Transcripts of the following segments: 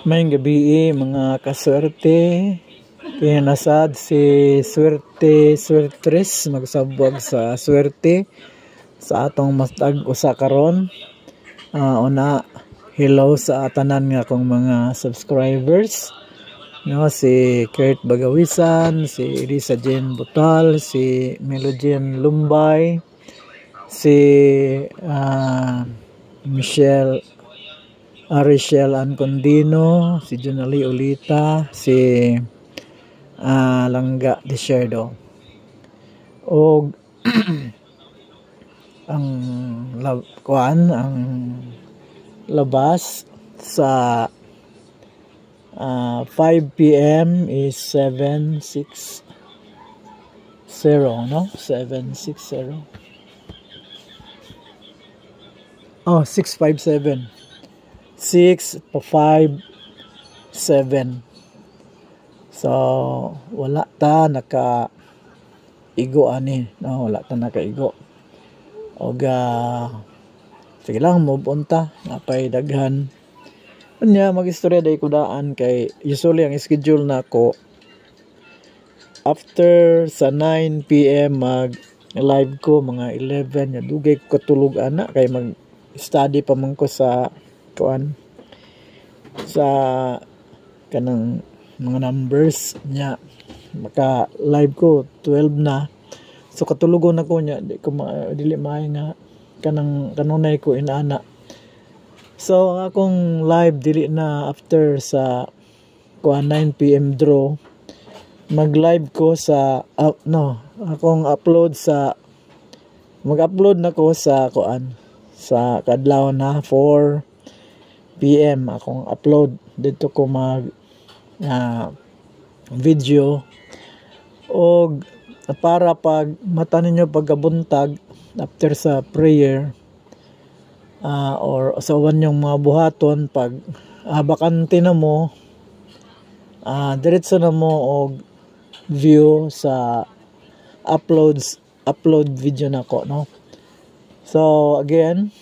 Mayong gabi mga kaswerte. Pinasad si Swertres magsabwag sa swerte sa atong matag usa karon. Una, hello sa tanan nga akong mga subscribers. No, si Kurt Bagawisan, si Elisa Jane Butal, si Melogen Lumbay, si Michelle Arichel Ancondino, si Junali Ulita, si Langga Desierdo. O ang ang labas sa 5 p.m. is 760, no? 760. Oh, 657. 657. So wala ta nakaigo ani, no? Wala ta nakaigo. Og sige lang move on ta, napay daghan. Unya magistorya day kudaan kay usually ang schedule nako after sa 9 p.m. mag live ko mga 11 ya dugay ko tulog ana kay mag study pa man ko sa sa kanang mga numbers nya, maka live ko 12 na, so katulugon ako nya dili maayo nga kanunay ko inana. So akong live dili na after sa 9 p.m. draw, mag live ko sa akong upload sa mag-upload na ko sa sa kadlaw na 4 p.m. akong upload dito ko mag video o para pag mata ninyo pagkabuntag after sa prayer or sa yung mga buhaton pag bakante na mo diretso na mo og view sa upload video nako, no? So again,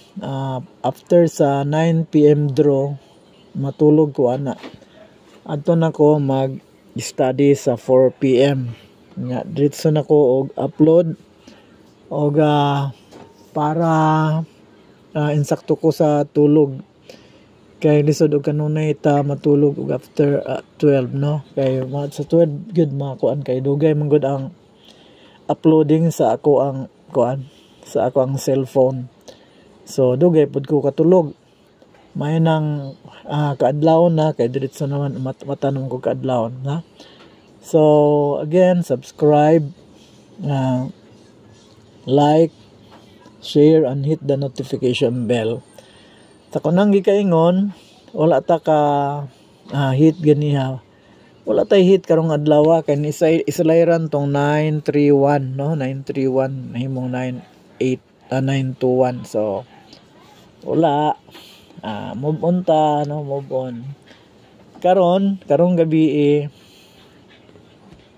after sa 9 p.m. draw, matulog ko ana. Adto na ko mag-study sa 4 p.m. Nya diretso na ko og upload og para insakto ko sa tulog. Kay lisod og kanunay ta matulog og after 12, no? Kay sa 12 good makuan kay dugay man gud ang uploading sa ako ang sa ako ang cellphone. So dugay pud ko katulog. May nang kaadlaw na kay diretso naman matanong ko kaadlaw na. So again, subscribe, like, share and hit the notification bell. Sa kunang gikaingon, wala ta ka hit ganiha. Wala tay hit karong adlaw kay isalairan tong 931, no? 931 nahimong 921. So wala move on ta, no? Move on. Karong gabi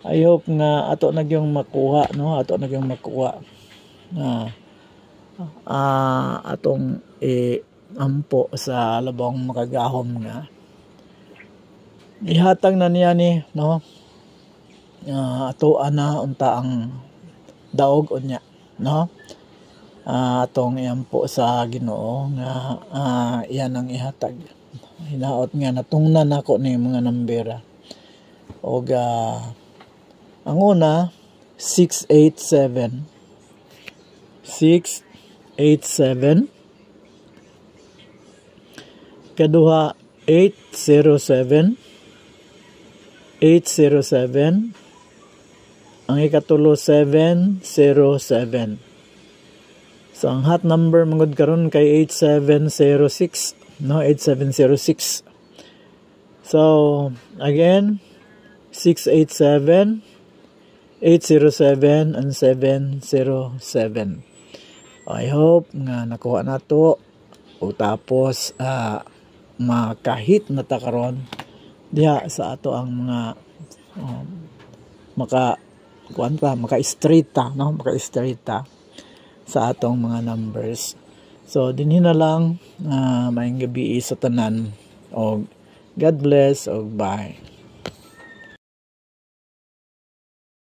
I hope nga ato nagyong makuha, no? Ato nagyong makuha atong ampo sa labang makagahom nga ihatag na niya ni, no? Ato ana unta ang daog unya, no? Atong iampo sa Ginoo nga iyan ang ihatag. Hinaot nga natungnan nako ni mga nambera. Og ang una 687 kaduha 807 ang ikatulo 707. So ang hot number mangod karon kay 8706, no? 8706. So again 687, 807 and 707. I hope nga nakuha nato o tapos makahit na ta karon diha sa ato ang mga maka-straight ta, no? Maka-straight ta sa atong mga numbers. So dinhi na lang maayong gabi sa tanan og God bless, og bye.